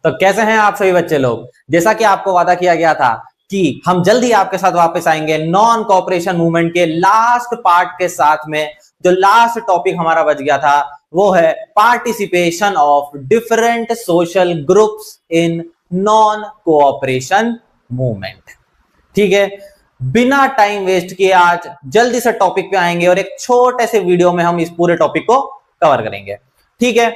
तो कैसे हैं आप सभी बच्चे लोग। जैसा कि आपको वादा किया गया था कि हम जल्दी आपके साथ वापस आएंगे नॉन कोऑपरेशन मूवमेंट के लास्ट पार्ट के साथ में। जो लास्ट टॉपिक हमारा बच गया था वो है participation of different social groups in non cooperation movement. ठीक है, बिना टाइम वेस्ट किए आज जल्दी से टॉपिक पे आएंगे और एक छोटे से वीडियो में हम इस पूरे टॉपिक को कवर करेंगे। ठीक है,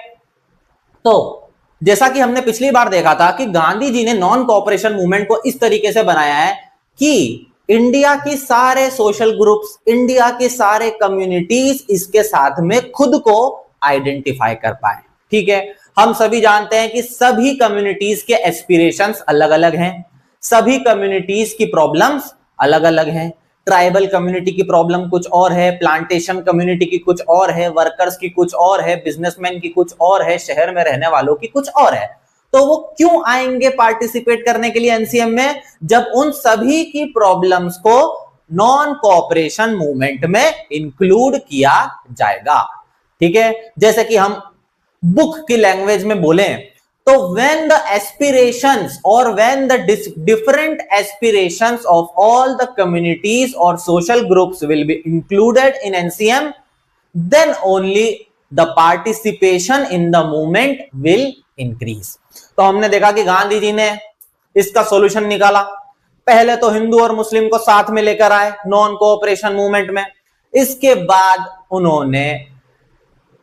तो जैसा कि हमने पिछली बार देखा था कि गांधी जी ने नॉन कोऑपरेशन मूवमेंट को इस तरीके से बनाया है कि इंडिया की सारे सोशल ग्रुप्स, इंडिया के सारे कम्युनिटीज इसके साथ में खुद को आइडेंटिफाई कर पाए। ठीक है, हम सभी जानते हैं कि सभी कम्युनिटीज के एस्पिरेशंस अलग अलग हैं, सभी कम्युनिटीज की प्रॉब्लम्स अलग अलग हैं। ट्राइबल कम्युनिटी की प्रॉब्लम कुछ और है, प्लांटेशन कम्युनिटी की कुछ और है, वर्कर्स की कुछ और है, बिजनेसमैन की कुछ और है, शहर में रहने वालों की कुछ और है। तो वो क्यों आएंगे पार्टिसिपेट करने के लिए एनसीएम में, जब उन सभी की प्रॉब्लम्स को नॉन कोऑपरेशन मूवमेंट में इंक्लूड किया जाएगा। ठीक है, जैसे कि हम बुक की लैंग्वेज में बोलें तो when the aspirations or when the different aspirations of all the communities or social groups will be included in NCM, then only the participation in the movement will increase। तो हमने देखा कि गांधी जी ने इसका सॉल्यूशन निकाला। पहले तो हिंदू और मुस्लिम को साथ में लेकर आए नॉन कोऑपरेशन मूवमेंट में। इसके बाद उन्होंने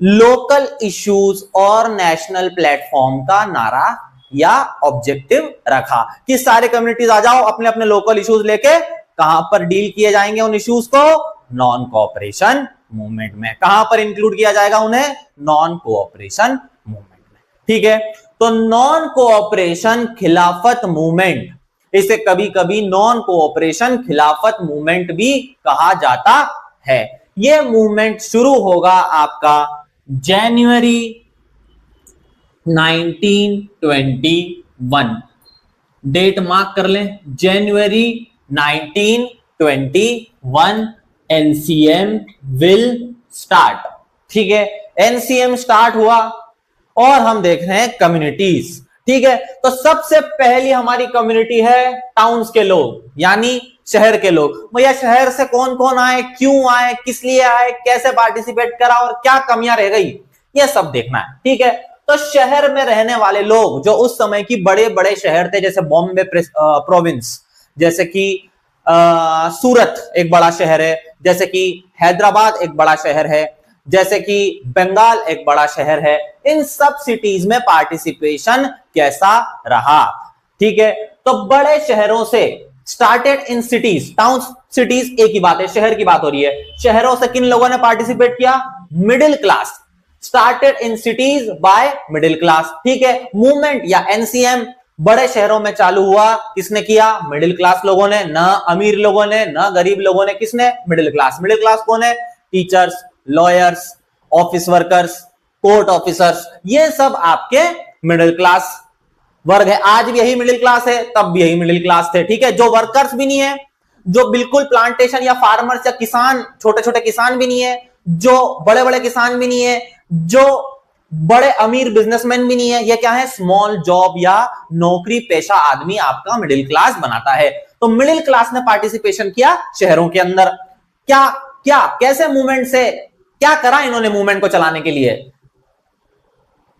लोकल इश्यूज और नेशनल प्लेटफॉर्म का नारा या ऑब्जेक्टिव रखा कि सारे कम्युनिटीज आ जाओ, अपने अपने लोकल इश्यूज लेके कहां पर डील किए जाएंगे उन इश्यूज को, नॉन कोऑपरेशन मूवमेंट में। कहां पर इंक्लूड किया जाएगा उन्हें, नॉन कोऑपरेशन मूवमेंट में। ठीक है, तो नॉन कोऑपरेशन खिलाफत मूवमेंट, इसे कभी कभी नॉन कोऑपरेशन खिलाफत मूवमेंट भी कहा जाता है। यह मूवमेंट शुरू होगा आपका जनवरी 1921। डेट मार्क कर लें, जनवरी 1921 एनसीएम विल स्टार्ट। ठीक है, एनसीएम स्टार्ट हुआ और हम देख रहे हैं कम्युनिटीज। ठीक है, तो सबसे पहली हमारी कम्युनिटी है टाउन्स के लोग, यानी शहर के लोग। भैया शहर से कौन कौन आए, क्यों आए, किस लिए आए, कैसे पार्टिसिपेट करा और क्या कमियां रह गई, यह सब देखना है। ठीक है, तो शहर में रहने वाले लोग जो उस समय की बड़े बड़े शहर थे, जैसे बॉम्बे प्रोविंस, जैसे कि सूरत एक बड़ा शहर है, जैसे कि हैदराबाद एक बड़ा शहर है, जैसे कि बंगाल एक बड़ा शहर है, इन सब सिटीज में पार्टिसिपेशन कैसा रहा। ठीक है, तो बड़े शहरों से started in cities, town cities एक ही बात है, शहर की बात हो रही है। शहरों से किन लोगों ने पार्टिसिपेट किया, middle class. Started in cities by middle class. ठीक है, मूवमेंट या एनसीएम बड़े शहरों में चालू हुआ, किसने किया, मिडिल क्लास लोगों ने, ना अमीर लोगों ने, ना गरीब लोगों ने, किसने, मिडिल क्लास। मिडिल क्लास कौन है, teachers, lawyers, office workers, court officers, ये सब आपके मिडिल क्लास वर्ग है। आज भी यही मिडिल क्लास है, तब भी यही मिडिल क्लास थे। ठीक है, जो वर्कर्स भी नहीं है, जो बिल्कुल प्लांटेशन या फार्मर्स या किसान, छोटे छोटे किसान भी नहीं है, जो बड़े बड़े किसान भी नहीं है, जो बड़े अमीर बिजनेसमैन भी नहीं है, ये क्या है, स्मॉल जॉब या नौकरी पेशा आदमी आपका मिडिल क्लास बनाता है। तो मिडिल क्लास ने पार्टिसिपेशन किया शहरों के अंदर। क्या क्या कैसे मूवमेंट से क्या करा इन्होंने मूवमेंट को चलाने के लिए,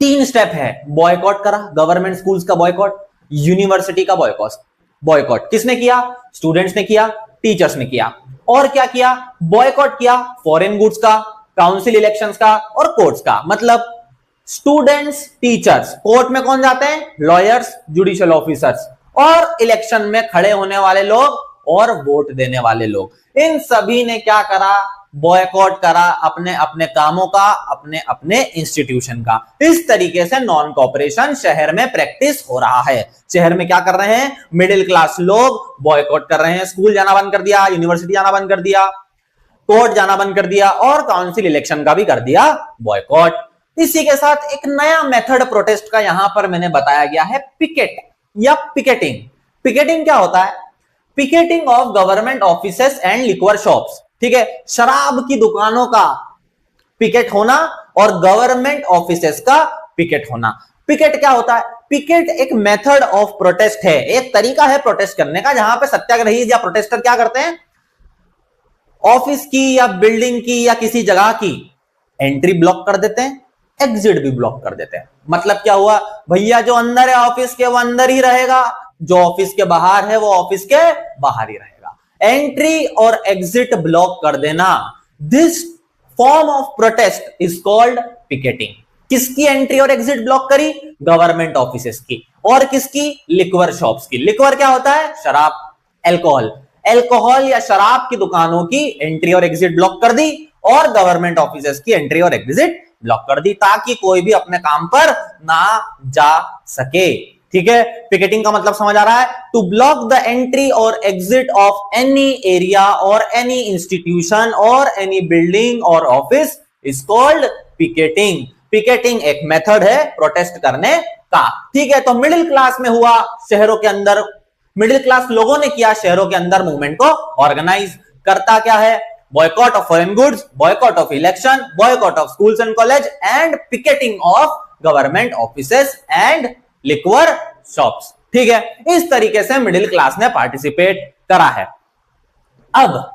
3 स्टेप है। बॉयकॉट करा, गवर्नमेंट स्कूल्स का बॉयकॉट, यूनिवर्सिटी का बॉयकॉट किसने किया, स्टूडेंट्स ने किया, टीचर्स ने किया। और क्या किया, बॉयकॉट किया फॉरेन गुड्स का, काउंसिल इलेक्शंस का और कोर्ट्स का। मतलब स्टूडेंट्स, टीचर्स, कोर्ट में कौन जाते हैं, लॉयर्स, जुडिशियल ऑफिसर्स, और इलेक्शन में खड़े होने वाले लोग और वोट देने वाले लोग। इन सभी ने क्या करा, बॉयकॉट करा अपने अपने कामों का, अपने अपने इंस्टीट्यूशन का। इस तरीके से नॉन कोऑपरेशन शहर में प्रैक्टिस हो रहा है। शहर में क्या कर रहे हैं, मिडिल क्लास लोग बॉयकॉट कर रहे हैं, स्कूल जाना बंद कर दिया, यूनिवर्सिटी जाना बंद कर दिया, कोर्ट जाना बंद कर दिया और काउंसिल इलेक्शन का भी कर दिया बॉयकॉट। इसी के साथ एक नया मेथड प्रोटेस्ट का यहां पर मैंने बताया गया है, पिकेट या पिकेटिंग। पिकेटिंग क्या होता है, picketing of government offices and liquor shops. ठीक है, शराब की दुकानों का पिकेट होना और गवर्नमेंट ऑफिसेस का पिकेट होना। पिकेट क्या होता है, पिकेट एक मेथड ऑफ प्रोटेस्ट है, एक तरीका है प्रोटेस्ट करने का, जहां पे सत्याग्रही या प्रोटेस्टर क्या करते हैं, ऑफिस की या बिल्डिंग की या किसी जगह की एंट्री ब्लॉक कर देते हैं, एग्जिट भी ब्लॉक कर देते हैं। मतलब क्या हुआ, भैया जो अंदर है ऑफिस के वो अंदर ही रहेगा, जो ऑफिस के बाहर है वो ऑफिस के बाहर ही रहेगा। एंट्री और एग्जिट ब्लॉक कर देना, this form of protest is called picketing. किसकी एंट्री और एग्जिट ब्लॉक करी, गवर्नमेंट ऑफिसेस की, और किसकी, लिक्वर शॉप्स की। लिक्वर क्या होता है, शराब, अल्कोहल, अल्कोहल या शराब की दुकानों की एंट्री और एग्जिट ब्लॉक कर दी, और गवर्नमेंट ऑफिसेस की एंट्री और एग्जिट ब्लॉक कर दी, ताकि कोई भी अपने काम पर ना जा सके। ठीक है, पिकेटिंग का मतलब समझ आ रहा है, टू ब्लॉक द एंट्री और एग्जिट ऑफ एनी एरिया और एनी इंस्टीट्यूशन और एनी बिल्डिंग और office is called picketing. Picketing एक मेथड है प्रोटेस्ट करने का। ठीक है, तो मिडिल क्लास में हुआ, शहरों के अंदर मिडिल क्लास लोगों ने किया शहरों के अंदर मूवमेंट को ऑर्गेनाइज। करता क्या है, boycott of foreign goods, boycott of election, boycott of schools and college and picketing of government offices and liquor shops. ठीक है, इस तरीके से मिडिल क्लास ने पार्टिसिपेट करा है। अब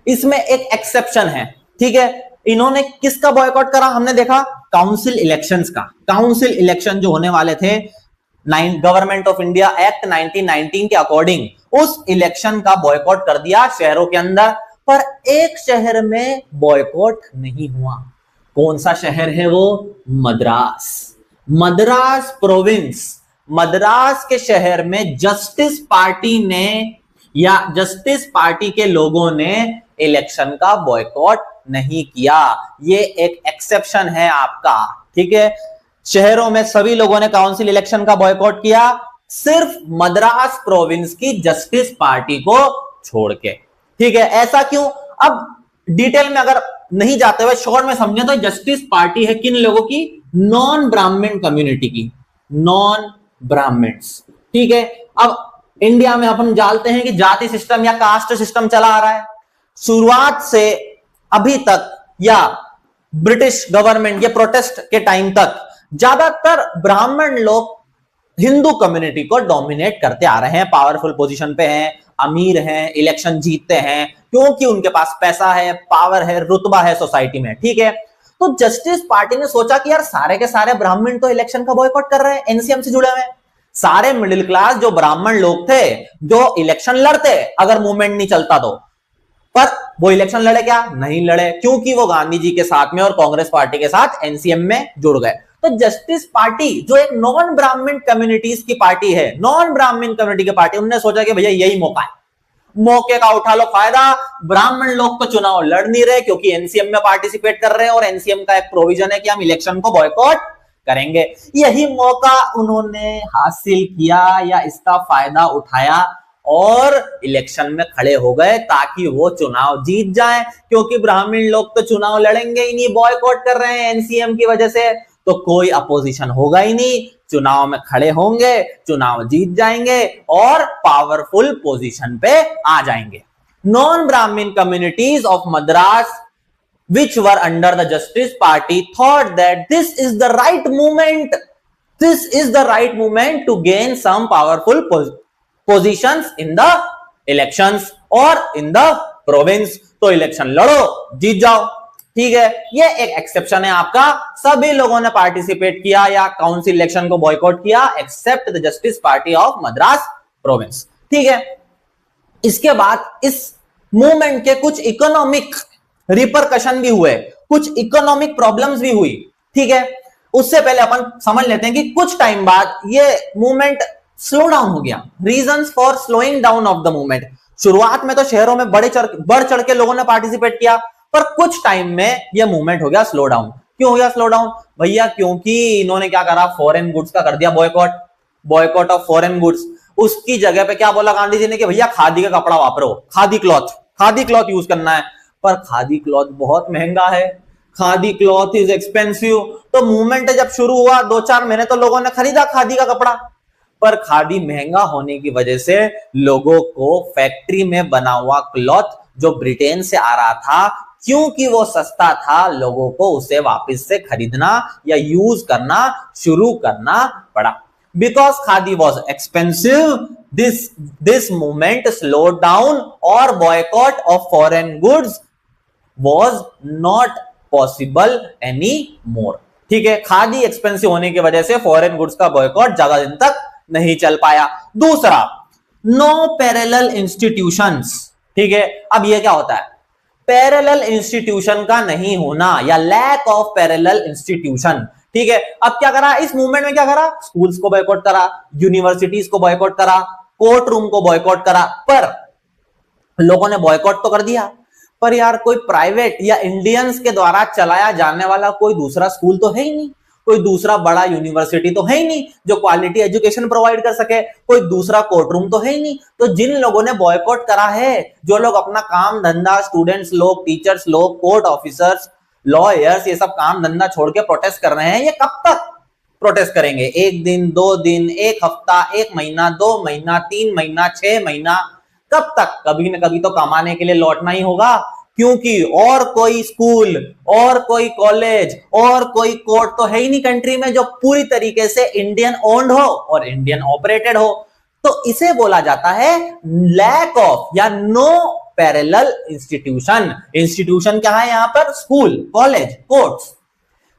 इसमें एक एक्सेप्शन है। ठीक है, इन्होंने किसका बॉयकॉट करा, हमने देखा काउंसिल इलेक्शंस का। काउंसिल इलेक्शन जो होने वाले थे गवर्नमेंट ऑफ इंडिया एक्ट 1919 के अकॉर्डिंग, उस इलेक्शन का बॉयकॉट कर दिया शहरों के अंदर। पर एक शहर में बॉयकॉट नहीं हुआ। कौन सा शहर है वो, मद्रास। मद्रास प्रोविंस, मद्रास के शहर में जस्टिस पार्टी ने या जस्टिस पार्टी के लोगों ने इलेक्शन का बॉयकॉट नहीं किया। ये एक एक्सेप्शन है आपका। ठीक है, शहरों में सभी लोगों ने काउंसिल इलेक्शन का बॉयकॉट किया, सिर्फ मद्रास प्रोविंस की जस्टिस पार्टी को छोड़ के। ठीक है, ऐसा क्यों, अब डिटेल में अगर नहीं जाते हुए शॉर्ट में समझे तो जस्टिस पार्टी है किन लोगों की, नॉन ब्राह्मण कम्युनिटी की, नॉन ब्राह्मण्स। ठीक है, अब इंडिया में अपन जानते हैं कि जाति सिस्टम या कास्ट सिस्टम चला आ रहा है शुरुआत से अभी तक, या ब्रिटिश गवर्नमेंट के प्रोटेस्ट के टाइम तक ज्यादातर ब्राह्मण लोग हिंदू कम्युनिटी को डोमिनेट करते आ रहे हैं, पावरफुल पोजीशन पे हैं, अमीर हैं, इलेक्शन जीतते हैं क्योंकि उनके पास पैसा है, पावर है, रुतबा है सोसाइटी में। ठीक है, तो जस्टिस पार्टी ने सोचा कि यार सारे के सारे ब्राह्मण तो इलेक्शन का बॉयकॉट कर रहे हैं, एनसीएम से जुड़े हुए हैं, सारे मिडिल क्लास जो ब्राह्मण लोग थे जो इलेक्शन लड़ते अगर मूवमेंट नहीं चलता तो, पर वो इलेक्शन लड़े क्या, नहीं लड़े, क्योंकि वो गांधी जी के साथ में और कांग्रेस पार्टी के साथ एनसीएम में जुड़ गए। तो जस्टिस पार्टी जो एक नॉन ब्राह्मण कम्युनिटीज की पार्टी है, नॉन ब्राह्मण कम्युनिटी की पार्टी, उन्होंने सोचा कि भैया यही मौका है, मौके का उठा लो फायदा। ब्राह्मण लोग तो चुनाव लड़ नहीं रहे क्योंकि एनसीएम में पार्टिसिपेट कर रहे हैं और एनसीएम का एक प्रोविजन है कि हम इलेक्शन को बॉयकॉट करेंगे। यही मौका उन्होंने हासिल किया या इसका फायदा उठाया और इलेक्शन में खड़े हो गए ताकि वो चुनाव जीत जाए, क्योंकि ब्राह्मण लोग तो चुनाव लड़ेंगे ही नहीं, बॉयकॉट कर रहे हैं एनसीएम की वजह से, तो कोई अपोजिशन होगा ही नहीं, चुनाव में खड़े होंगे, चुनाव जीत जाएंगे और पावरफुल पोजीशन पे आ जाएंगे। नॉन ब्राह्मण communities of Madras which were under the justice party thought that this is the right movement to gain some powerful positions in the elections or in the province। तो इलेक्शन लड़ो, जीत जाओ। ठीक है, ये एक एक्सेप्शन है आपका, सभी लोगों ने पार्टिसिपेट किया या काउंसिल इलेक्शन को बॉयकॉट किया except the justice party of Madras province. ठीक है, इसके बाद इस मूवमेंट के कुछ इकोनॉमिक रिपरकशन भी हुए, कुछ इकोनॉमिक प्रॉब्लम्स भी हुई। ठीक है, उससे पहले अपन समझ लेते हैं कि कुछ टाइम बाद ये मूवमेंट स्लो डाउन हो गया। Reasons for slowing down of the movement, शुरुआत में तो शहरों में बढ़ चढ़ के लोगों ने पार्टिसिपेट किया, पर कुछ टाइम में यह मूवमेंट हो गया स्लो डाउन। क्यों हो गया स्लो डाउन भैया, क्योंकि इन्होंने क्या करा, फॉरेन गुड्स का कर दिया बॉयकॉट ऑफ फॉरेन गुड्स। उसकी जगह पे क्या बोला गांधी जी ने कि भैया खादी का कपड़ा वापरो, खादी क्लॉथ यूज करना है, पर खादी क्लॉथ बहुत महंगा है, खादी क्लॉथ इज एक्सपेंसिव। तो मूवमेंट जब शुरू हुआ 2-4 महीने तो लोगों ने खरीदा खादी का कपड़ा, पर खादी महंगा होने की वजह से लोगों को फैक्ट्री में बना हुआ क्लॉथ जो ब्रिटेन से आ रहा था, क्योंकि वो सस्ता था, लोगों को उसे वापस से खरीदना या यूज करना शुरू करना पड़ा। Because khadi was expensive, this movement slowed down or boycott of foreign goods was not possible anymore. ठीक है, खादी एक्सपेंसिव होने की वजह से फॉरेन गुड्स का बॉयकॉट ज्यादा दिन तक नहीं चल पाया। दूसरा, नो पैरेलल इंस्टीट्यूशंस। ठीक है, अब ये क्या होता है, पैरेलल इंस्टीट्यूशन का नहीं होना या लैक ऑफ पैरेलल इंस्टीट्यूशन। ठीक है, अब क्या करा इस मूवमेंट में, क्या करा, स्कूल्स को बॉयकॉट करा, यूनिवर्सिटीज को बॉयकॉट करा, कोर्ट रूम को बॉयकॉट करा। पर लोगों ने बॉयकॉट तो कर दिया, पर यार कोई प्राइवेट या इंडियंस के द्वारा चलाया जाने वाला कोई दूसरा स्कूल तो है ही नहीं, कोई दूसरा बड़ा यूनिवर्सिटी तो है ही नहीं जो क्वालिटी एजुकेशन प्रोवाइड कर सके, कोई दूसरा कोर्ट रूम तो है ही नहीं। तो जिन लोगों ने बॉयकॉट करा है, जो लोग अपना काम धंधा, स्टूडेंट्स लोग, टीचर्स लोग, कोर्ट ऑफिसर्स, लॉयर्स, ये सब काम धंधा छोड़ के प्रोटेस्ट कर रहे हैं, ये कब तक प्रोटेस्ट करेंगे? एक दिन, 2 दिन, एक हफ्ता, 1 महीना, 2 महीना, 3 महीना, 6 महीना, कब तक? कभी न कभी तो कमाने के लिए लौटना ही होगा, क्योंकि और कोई स्कूल और कोई कॉलेज और कोई कोर्ट तो है ही नहीं कंट्री में जो पूरी तरीके से इंडियन ओन्ड हो और इंडियन ऑपरेटेड हो। तो इसे बोला जाता है लैक ऑफ या नो पैरेलल इंस्टीट्यूशन। इंस्टीट्यूशन क्या है यहां पर? स्कूल, कॉलेज, कोर्ट्स,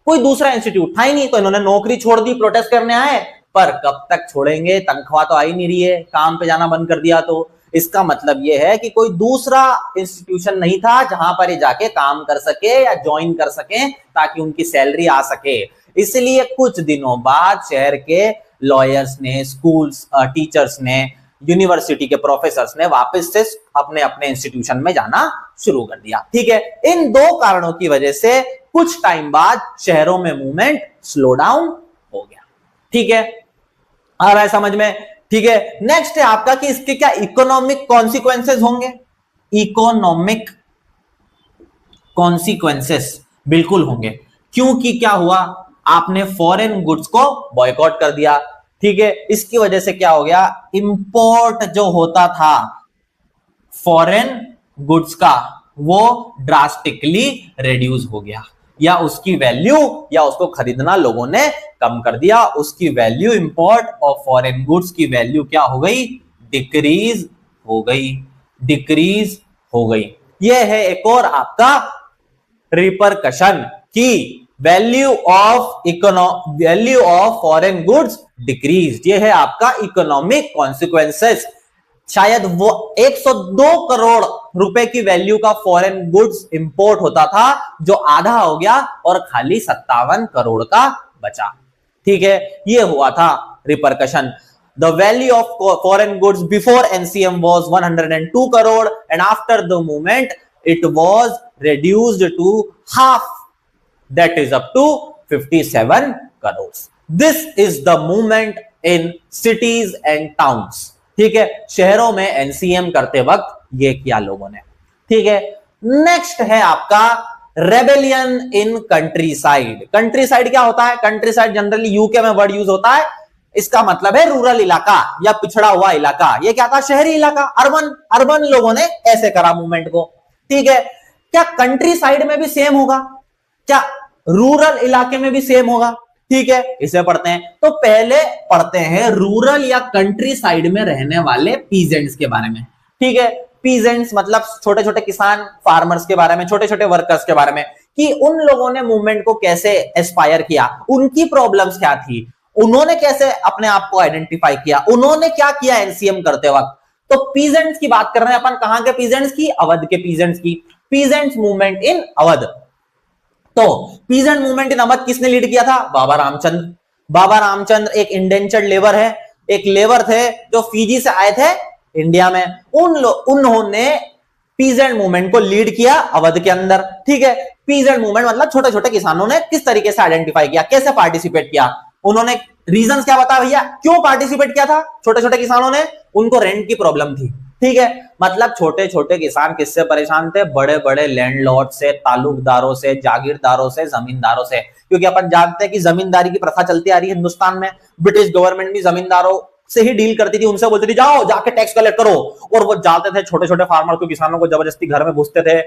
कोई दूसरा इंस्टीट्यूट था ही नहीं। तो इन्होंने नौकरी छोड़ दी, प्रोटेस्ट करने आए, पर कब तक छोड़ेंगे? तनख्वाह तो आ ही नहीं रही है, काम पे जाना बंद कर दिया। तो इसका मतलब यह है कि कोई दूसरा इंस्टीट्यूशन नहीं था जहां पर ये जाके काम कर सके या ज्वाइन कर सके ताकि उनकी सैलरी आ सके। इसलिए कुछ दिनों बाद शहर के लॉयर्स ने, स्कूल्स, टीचर्स ने, यूनिवर्सिटी के प्रोफेसर्स ने वापस से अपने अपने इंस्टीट्यूशन में जाना शुरू कर दिया। ठीक है, इन 2 कारणों की वजह से कुछ टाइम बाद शहरों में मूवमेंट स्लो डाउन हो गया। ठीक है, आ रहा है समझ में? ठीक है, नेक्स्ट है आपका कि इसके क्या इकोनॉमिक कॉन्सिक्वेंसेस होंगे? इकोनॉमिक कॉन्सिक्वेंसेस बिल्कुल होंगे, क्योंकि क्या हुआ, आपने फॉरेन गुड्स को बॉयकॉट कर दिया। ठीक है, इसकी वजह से क्या हो गया, इंपोर्ट जो होता था फॉरेन गुड्स का वो ड्रास्टिकली रिड्यूस हो गया, या उसकी वैल्यू या उसको खरीदना लोगों ने कम कर दिया। उसकी value, import of foreign goods की वैल्यू क्या हो गई? डिक्रीज हो गई, डिक्रीज हो गई। यह है एक और आपका रिपरकशन की value of foreign goods decrease. ये है आपका इकोनॉमिक कॉन्सिक्वेंसेस। शायद वो 102 करोड़ रुपए की वैल्यू का फॉरेन गुड्स इंपोर्ट होता था जो आधा हो गया और खाली 57 करोड़ का बचा। ठीक है, ये हुआ था repercussion. The value of foreign goods before NCM was 102 crore and after the movement it was reduced to half, that is up to 57 crores. This is the movement in cities and towns. ठीक है, शहरों में NCM करते वक्त ये किया लोगों ने। ठीक है, नेक्स्ट है आपका rebellion in country side. Country side क्या होता है? कंट्री साइड जनरली यूके में वर्ड यूज होता है, इसका मतलब है रूरल इलाका या पिछड़ा हुआ इलाका। ये क्या था? शहरी इलाका, अर्बन लोगों ने ऐसे करा मूवमेंट को। ठीक है, क्या कंट्री साइड में भी सेम होगा? क्या रूरल इलाके में भी सेम होगा? ठीक है, इसे पढ़ते हैं। तो पहले पढ़ते हैं रूरल या कंट्री साइड में रहने वाले पीजेंट्स के बारे में। ठीक है, पीजेंट्स मतलब छोटे छोटे किसान, फार्मर्स के बारे में, छोटे छोटे वर्कर्स के बारे में, कि उन लोगों ने मूवमेंट को कैसे एस्पायर किया, उनकी प्रॉब्लम्स क्या थी, उन्होंने कैसे अपने आप को आइडेंटिफाई किया, उन्होंने क्या किया एनसीएम करते वक्त। तो पीजेंट्स की बात कर रहे हैं अपन, कहां के पीजेंट्स की? अवध के पीजेंट्स की। Peasants movement in Awadh. तो पीजेंट मूवमेंट इन अवध किसने लीड किया था? बाबा रामचंद्र। बाबा रामचंद्र एक इंडेंचर्ड लेबर है, एक लेबर थे जो फीजी से आए थे इंडिया में। उन्होंने पीजेंट मूवमेंट को लीड किया अवध के अंदर। ठीक है, पीजेंट मूवमेंट मतलब छोटे छोटे किसानों ने किस तरीके से आइडेंटिफाई किया, कैसे पार्टिसिपेट किया, उन्होंने रीजंस क्या बताया भैया, क्यों पार्टिसिपेट किया था छोटे छोटे किसानों ने? उनको रेंट की प्रॉब्लम थी। ठीक है, मतलब छोटे छोटे किसान किससे परेशान थे? बड़े बड़े लैंडलॉर्ड से, ताल्लुकदारों से, जागीरदारों से, जमींदारों से। क्योंकि अपन जानते हैं कि जमींदारी की प्रथा चलती आ रही है हिंदुस्तान में। ब्रिटिश गवर्नमेंट भी जमींदारों से ही डील करती थी, उनसे बोलती थी जाओ जाके टैक्स कलेक्ट करो, और वो जाते थे छोटे छोटे फार्मर को, किसानों को जबरदस्ती घर में घुसते थे,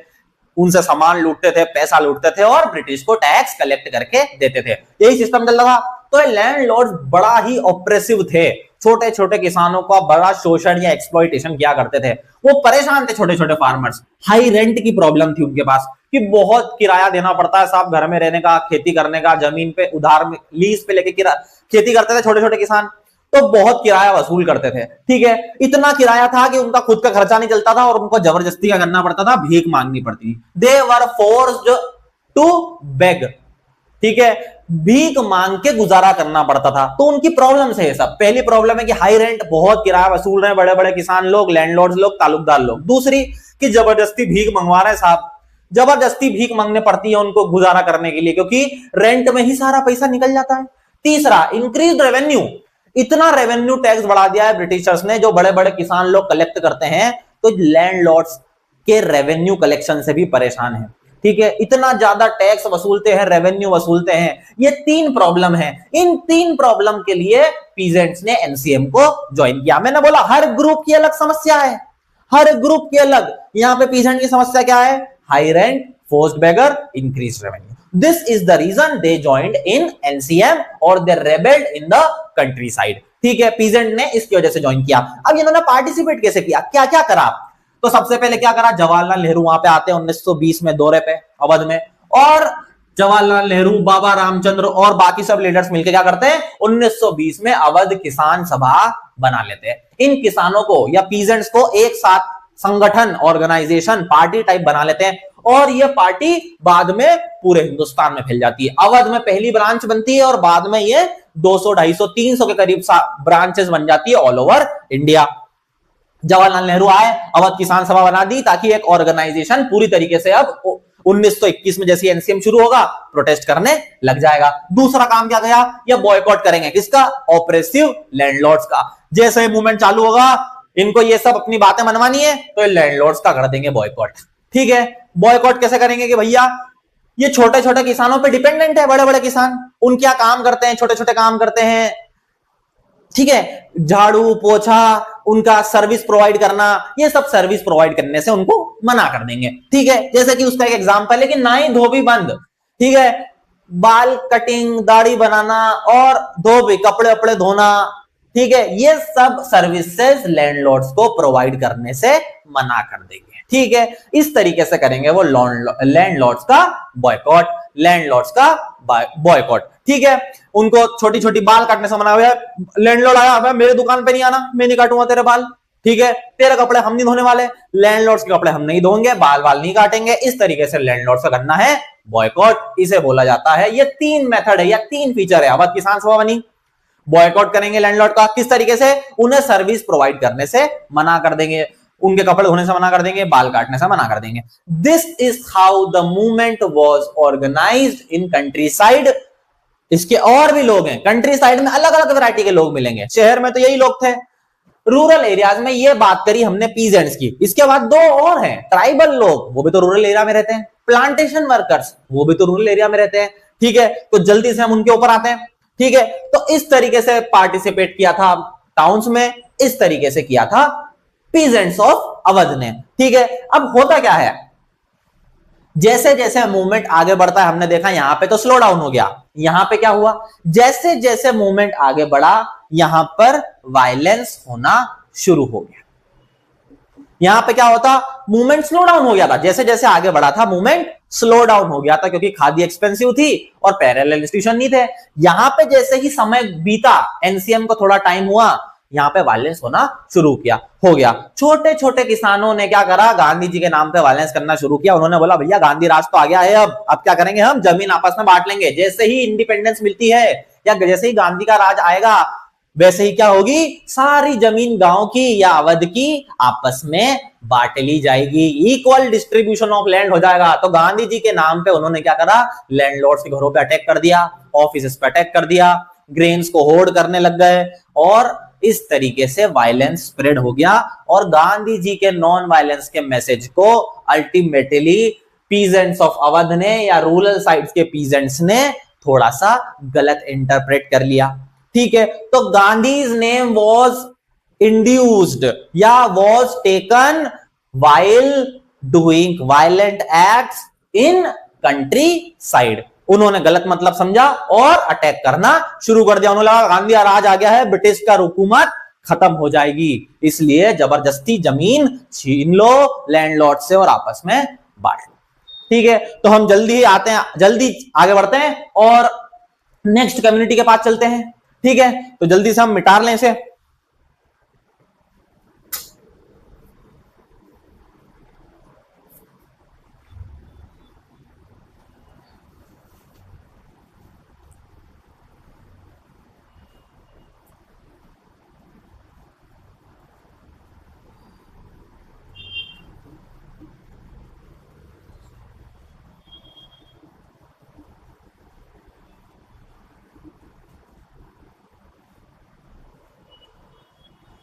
उनसे सामान लूटते थे, पैसा लूटते थे और ब्रिटिश को टैक्स कलेक्ट करके देते थे। यही सिस्टम चल रहा था। तो लैंडलॉर्ड्स बड़ा ही ऑप्रेसिव थे, छोटे छोटे किसानों का बड़ा शोषण या एक्सप्लॉइटेशन किया करते थे। वो परेशान थे छोटे छोटे फार्मर्स, हाई रेंट की प्रॉब्लम थी उनके पास कि बहुत किराया देना पड़ता है साहब, घर में रहने का, खेती करने का, जमीन पे उधार में लीज पे लेके खेती करते थे छोटे छोटे किसान, तो बहुत किराया वसूल करते थे। ठीक है, इतना किराया था कि उनका खुद का खर्चा नहीं चलता था और उनको जबरदस्ती क्या करना पड़ता था, भीख मांगनी पड़ती थी। दे वर फोर्स्ड टू बेग, ठीक है, भीख मांग के गुजारा करना पड़ता था। तो उनकी प्रॉब्लम है सब। पहली प्रॉब्लम है कि हाई रेंट, बहुत किराया वसूल रहे हैं बड़े बड़े किसान लोग, लैंडलॉर्ड्स लोग, तालुकदार लोग। दूसरी कि जबरदस्ती भीख मंगवा रहे हैं साहब, जबरदस्ती भीख मांगने पड़ती है उनको गुजारा करने के लिए, क्योंकि रेंट में ही सारा पैसा निकल जाता है। तीसरा, इंक्रीज रेवेन्यू, इतना रेवेन्यू टैक्स बढ़ा दिया है ब्रिटिशर्स ने, जो बड़े बड़े किसान लोग कलेक्ट करते हैं तो लैंडलॉर्ड्स के रेवेन्यू कलेक्शन से भी परेशान है। ठीक है, इतना ज्यादा टैक्स वसूलते हैं, रेवेन्यू वसूलते हैं। ये तीन प्रॉब्लम है। इन तीन प्रॉब्लम के लिए पीजेंट्स ने एनसीएम को ज्वाइन किया। मैंने बोला हर ग्रुप की अलग समस्या है, हर ग्रुप की अलग। यहां पे पीजेंट की समस्या क्या है? High rent, forced beggar, increase revenue. This is the reason they joined in NCM और they rebelled in the countryside. ठीक है, पीजेंट ने इसकी वजह से ज्वाइन किया। अब इन्होंने पार्टिसिपेट कैसे किया, क्या क्या करा? तो सबसे पहले क्या करा, जवाहरलाल नेहरू वहां पे आते हैं 1920 में दौरे पे अवध में, और जवाहरलाल नेहरू, बाबा रामचंद्र और बाकी सब लीडर्स मिलकर क्या करते हैं, 1920 में अवध किसान सभा बना लेते हैं। इन किसानों को या पीजेंट्स को एक साथ संगठन, ऑर्गेनाइजेशन, पार्टी टाइप बना लेते हैं, और ये पार्टी बाद में पूरे हिंदुस्तान में फैल जाती है। अवध में पहली ब्रांच बनती है और बाद में ये 200, 250, 300 के करीब ब्रांचेस बन जाती है all over India. Jawaharlal Nehru आए, अवध किसान सभा बना दी, ताकि एक ऑर्गेनाइजेशन पूरी तरीके से अब 1921 में जैसे एनसीएम शुरू होगा प्रोटेस्ट करने लग जाएगा। दूसरा काम क्या किया, ये बॉयकॉट करेंगे, किसका? ऑपरेसिव लैंडलॉर्ड्स का। जैसे मूवमेंट चालू होगा, इनको ये सब अपनी बातें मनवानी है तो लैंडलॉर्ड्स का कर देंगे बॉयकॉट। ठीक है, बॉयकॉट कैसे करेंगे कि भैया ये छोटे छोटे किसानों पे डिपेंडेंट है, बड़े बड़े किसान, उन क्या काम करते हैं, छोटे छोटे काम करते हैं। ठीक है, झाड़ू पोछा, उनका सर्विस प्रोवाइड करना, ये सब सर्विस प्रोवाइड करने से उनको मना कर देंगे। ठीक है, जैसे कि उसका एक एग्जांपल है कि नाई धोबी बंद, ठीक है, बाल कटिंग, दाढ़ी बनाना और धोबी, कपड़े वपड़े धोना, ठीक है, ये सब सर्विसेज लैंडलॉर्ड्स को प्रोवाइड करने से मना कर देंगे। ठीक है, इस तरीके से करेंगे वो लैंडलॉर्ड्स का बॉयकॉट, लैंडलॉर्ड्स का बॉयकॉट। ठीक है, उनको छोटी छोटी बाल काटने से मना हुआ। लैंडलॉर्ड आया, मेरे दुकान पे नहीं आना, मैं नहीं काटूंगा तेरे बाल। ठीक है, तेरे कपड़े हम नहीं धोने वाले, लैंडलॉर्ड्स के कपड़े हम नहीं धोएंगे, बाल बाल नहीं काटेंगे। इस तरीके से लैंडलॉर्ड्स का करना है बॉयकॉट, इसे बोला जाता है। ये तीन मेथड है या तीन फीचर है। अवध किसान सभा बनी, बॉयकॉट करेंगे लैंडलॉर्ड का, किस तरीके से? उन्हें सर्विस प्रोवाइड करने से मना कर देंगे, उनके कपड़े धोने से मना कर देंगे, बाल काटने से मना कर देंगे। This is how the movement was organised in countryside. इसके और भी लोग हैं, कंट्री साइड में अलग अलग वैरायटी के लोग मिलेंगे। शहर में तो यही लोग थे, रूरल एरियाज में ये बात करी हमने पीजेंट्स की। इसके बाद दो और हैं, ट्राइबल लोग, वो भी तो रूरल एरिया में रहते हैं, प्लांटेशन वर्कर्स, वो भी तो रूरल एरिया में रहते हैं। ठीक है, तो जल्दी से हम उनके ऊपर आते हैं। ठीक है, तो इस तरीके से पार्टिसिपेट किया था टाउन्स में, इस तरीके से किया था पीजेंट्स ऑफ अवध ने। ठीक है, अब होता क्या है, जैसे जैसे मूवमेंट आगे बढ़ता है, हमने देखा यहां पे तो स्लो डाउन हो गया। यहां पे क्या हुआ, जैसे जैसे मूवमेंट आगे बढ़ा, यहां पर वायलेंस होना शुरू हो गया। यहां पे क्या होता, मूवमेंट स्लो डाउन हो गया था। जैसे जैसे आगे बढ़ा था मूवमेंट स्लो डाउन हो गया था, क्योंकि खादी एक्सपेंसिव थी और पैरेलल इंस्टीट्यूशन नहीं थे। यहां पे जैसे ही समय बीता, एनसीएम को थोड़ा टाइम हुआ, यहां पे वायलेंस होना शुरू हो गया। छोटे छोटे किसानों ने क्या करा, गांधी जी के नाम पे वायलेंस करना शुरू किया। उन्होंने बोला भैया गांधी राज तो आ गया है, अब क्या करेंगे, हम जमीन आपस में बांट लेंगे। जैसे ही इंडिपेंडेंस मिलती है या जैसे ही गांधी का राज आएगा, वैसे ही क्या होगी, सारी जमीन गांव की या अवध की आपस में बांट ली जाएगी, इक्वल डिस्ट्रीब्यूशन ऑफ लैंड हो जाएगा। तो गांधी जी के नाम पे उन्होंने क्या करा, लैंडलॉर्ड्स के घरों पे अटैक कर दिया, ऑफिसेस पे अटैक कर दिया, ग्रेन्स को होर्ड करने लग गए, और इस तरीके से वायलेंस स्प्रेड हो गया। और गांधी जी के नॉन वायलेंस के मैसेज को अल्टीमेटली पीजेंट्स ऑफ अवध ने या रूरल साइड्स के पीजेंट्स ने थोड़ा सा गलत इंटरप्रेट कर लिया। ठीक है, तो गांधीज नेम वाज इंड्यूस्ड या was taken while doing violent acts in country side. उन्होंने गलत मतलब समझा और अटैक करना शुरू कर दिया। उन्होंने लगा गांधी राज आ गया है, ब्रिटिश का हुकूमत खत्म हो जाएगी, इसलिए जबरदस्ती जमीन छीन लो लैंडलॉर्ड से और आपस में बांट लो। ठीक है, तो हम जल्दी ही आते हैं, जल्दी आगे बढ़ते हैं और नेक्स्ट कम्युनिटी के पास चलते हैं। ठीक है, तो जल्दी से हम मिटा लें इसे।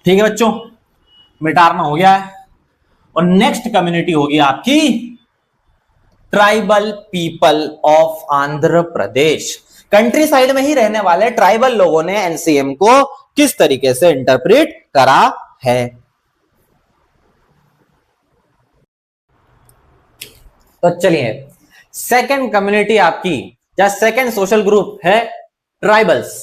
ठीक है बच्चों, मिटाना हो गया है और नेक्स्ट कम्युनिटी होगी आपकी tribal people of Andhra Pradesh. Country side में ही रहने वाले ट्राइबल लोगों ने एनसीएम को किस तरीके से इंटरप्रेट करा है। तो चलिए, सेकंड कम्युनिटी आपकी या सेकंड सोशल ग्रुप है ट्राइबल्स।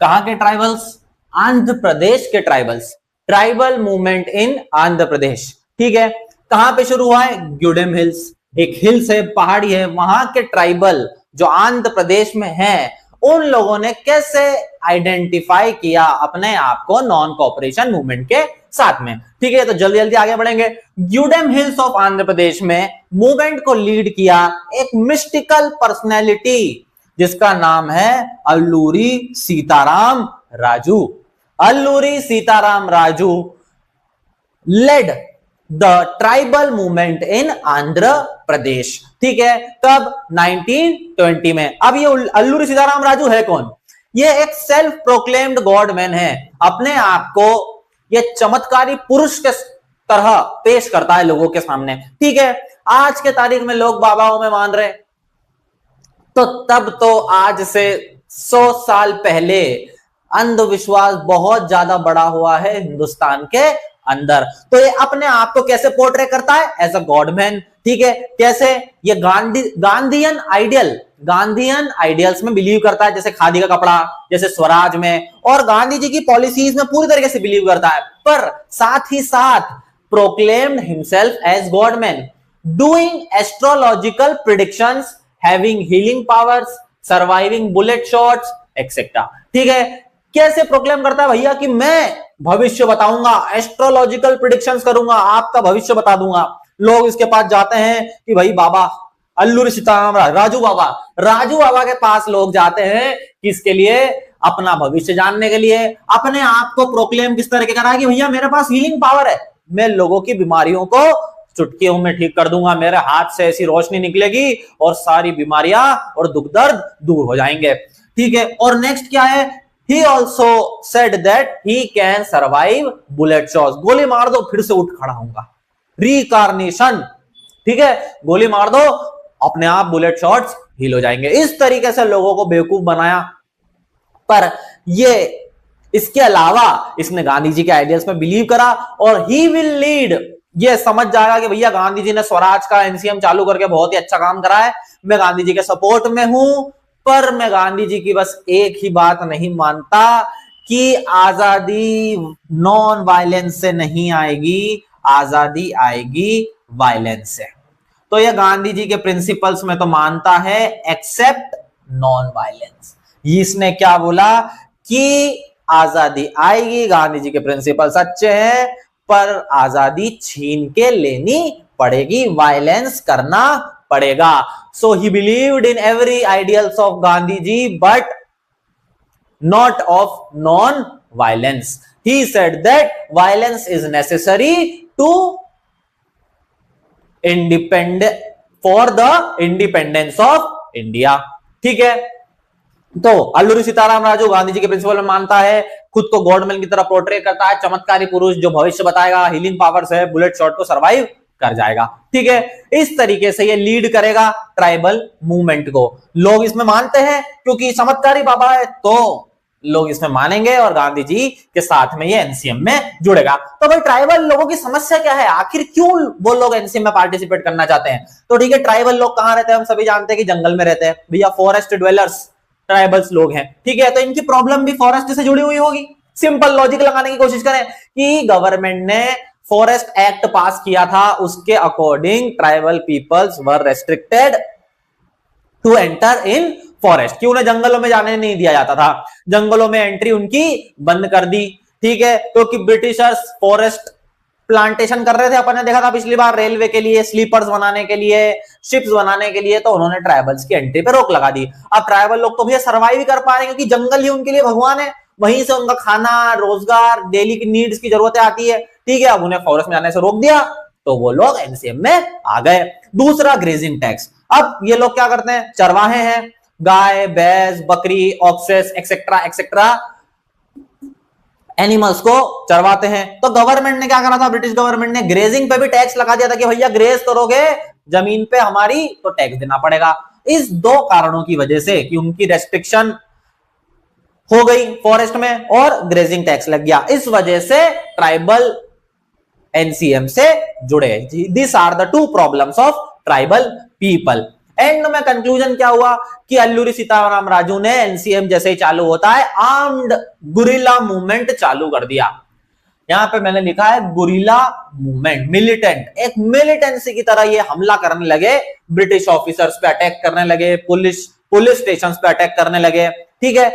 कहां के ट्राइबल्स? आंध्र प्रदेश के tribals. Tribal movement in Andhra Pradesh. ठीक है, कहां पे शुरू हुआ है? ग्यूडेम हिल्स, एक हिल्स है, पहाड़ी है, वहां के ट्राइबल जो आंध्र प्रदेश में हैं, उन लोगों ने कैसे आइडेंटिफाई किया अपने आप को नॉन कोऑपरेशन मूवमेंट के साथ में। ठीक है, तो जल्दी जल्दी आगे बढ़ेंगे। ग्यूडेम हिल्स ऑफ आंध्र प्रदेश में मूवमेंट को लीड किया एक मिस्टिकल पर्सनैलिटी जिसका नाम है Alluri Sitaram Raju. Alluri Sitaram Raju led the tribal movement in Andhra Pradesh. ठीक है, कब? 1920 में। अब ये अल्लूरी सीताराम राजू है कौन? ये एक सेल्फ प्रोक्लेम्ड गॉडमैन है, अपने आप को ये चमत्कारी पुरुष के तरह पेश करता है लोगों के सामने। ठीक है, आज के तारीख में लोग बाबाओं में मान रहे, तो तब तो आज से 100 साल पहले अंधविश्वास बहुत ज्यादा बड़ा हुआ है हिंदुस्तान के अंदर। तो ये अपने आप को कैसे पोर्ट्रे करता है? As a godman. ठीक है, कैसे? ये गांधीयन आइडियल्स में बिलीव करता है, जैसे खादी का कपड़ा, जैसे स्वराज में, और गांधी जी की पॉलिसीज में पूरी तरीके से बिलीव करता है, पर साथ ही साथ proclaimed himself as godman, doing astrological predictions, having healing powers, surviving bullet shots etcetera. ठीक है, कैसे प्रोक्लेम करता है भैया कि मैं भविष्य बताऊंगा, एस्ट्रोलॉजिकल प्रिडिक्शंस करूंगा, आपका भविष्य बता दूंगा। लोग इसके पास जाते हैं कि भाई बाबा अल्लूरी सीताराम राजू बाबा के पास लोग जाते हैं किसके लिए? अपना भविष्य जानने के लिए। अपने आप को प्रोक्लेम किस तरह के करा कि भैया मेरे पास हीलिंग पावर है, मैं लोगों की बीमारियों को चुटकियों में ठीक कर दूंगा, मेरे हाथ से ऐसी रोशनी निकलेगी और सारी बीमारियां और दुख दर्द दूर हो जाएंगे। ठीक है, और नेक्स्ट क्या है? He also said that he can survive bullet shots. गोली मार दो फिर से उठ खड़ा होगा, रिकारनेशन। ठीक है, गोली मार दो अपने आप बुलेट शॉट्स हील हो जाएंगे। इस तरीके से लोगों को बेवकूफ बनाया। पर ये इसके अलावा इसने गांधी जी के आइडियाज में बिलीव करा और ही विल लीड, ये समझ जाएगा कि भैया गांधी जी ने स्वराज का एनसीएम चालू करके बहुत ही अच्छा काम करा है, मैं गांधी जी के सपोर्ट में हूं, पर मैं गांधी जी की बस एक ही बात नहीं मानता कि आजादी नॉन वायलेंस से नहीं आएगी, आजादी आएगी वायलेंस से। तो ये गांधी जी के प्रिंसिपल्स में तो मानता है एक्सेप्ट नॉन वायलेंस। इसने क्या बोला कि आजादी आएगी, गांधी जी के प्रिंसिपल सच्चे हैं, पर आजादी छीन के लेनी पड़ेगी, वायलेंस करना पड़ेगा। So he believed in every ideals of Gandhi ji, but not of non-violence. He said that violence is necessary to for the independence of India. ठीक है, तो अल्लूरी सीताराम राजू गांधी जी के प्रिंसिपल में मानता है, खुद को गॉडमैन की तरह पोर्ट्रे करता है, चमत्कारी पुरुष जो भविष्य बताएगा, हीलिंग पावर्स है, बुलेट शॉट को सर्वाइव कर जाएगा। ठीक है, इस तरीके से ये लीड करेगा ट्राइबल मूवमेंट को। लोग इसमें मानते हैं क्योंकि चमत्कारी बाबा है, तो लोग इसमें मानेंगे और गांधी जी के साथ में ये एनसीएम में जुड़ेगा। तो भाई ट्राइबल लोगों की समस्या क्या है, आखिर क्यों वो लोग एनसीएम में पार्टिसिपेट करना चाहते हैं? तो ठीक है, ट्राइबल लोग कहां रहते हैं, हम सभी जानते हैं कि जंगल में रहते हैं भैया, फॉरेस्ट ड्वेलर्स ट्राइबल्स लोग हैं, ठीक है। तो इनकी प्रॉब्लम भी फॉरेस्ट से जुड़ी हुई होगी। सिंपल लॉजिक लगाने की कोशिश करें कि गवर्नमेंट ने फॉरेस्ट एक्ट पास किया था, उसके according tribal peoples were restricted to enter in forest, कि उन्हें जंगलों में जाने नहीं दिया जाता था, जंगलों में एंट्री उनकी बंद कर दी, ठीक है। क्योंकि ब्रिटिशर्स फॉरेस्ट प्लांटेशन कर रहे थे, अपन ने देखा था पिछली बार, रेलवे के लिए, स्लीपर्स बनाने के लिए, शिप्स बनाने के लिए, तो उन्होंने ट्राइबल्स की एंट्री पे रोक लगा दी। अब ट्राइबल लोग तो भैया सर्वाइव ही कर पा रहे हैं, क्योंकि जंगल ही उनके लिए भगवान है, वहीं से उनका खाना, रोजगार, डेली की नीड्स की जरूरतें आती है, ठीक है। अब उन्हें फॉरेस्ट में जाने से रोक दिया तो वो लोग एनसीएम में आ गए। दूसरा, ग्रेजिंग टैक्स। अब ये लोग क्या करते हैं, चरवाहे हैं, गाय, भैंस, बकरी, ऑक्सेस एक्सेट्रा एक्सेट्रा एनिमल्स को चरवाते हैं। तो गवर्नमेंट ने क्या करा था, ब्रिटिश गवर्नमेंट ने ग्रेजिंग पे भी टैक्स लगा दिया था कि भैया ग्रेज करोगे जमीन पे हमारी तो टैक्स देना पड़ेगा। इस दो कारणों की वजह से कि उनकी रेस्ट्रिक्शन हो गई फॉरेस्ट में और ग्रेजिंग टैक्स लग गया, इस वजह से ट्राइबल एनसीएम से जुड़े। This are the two problems of tribal people. End में कंक्लूजन क्या हुआ कि अल्लूरी सीताराम राजू ने एनसीएम जैसे ही चालू होता है आर्म्ड गुरिल्ला मूवमेंट चालू कर दिया। यहां पे मैंने लिखा है गुरिल्ला मूवमेंट, मिलिटेंट, एक मिलिटेंसी की तरह ये हमला करने लगे, ब्रिटिश ऑफिसर्स पे अटैक करने लगे, पुलिस स्टेशन पे अटैक करने लगे, ठीक है।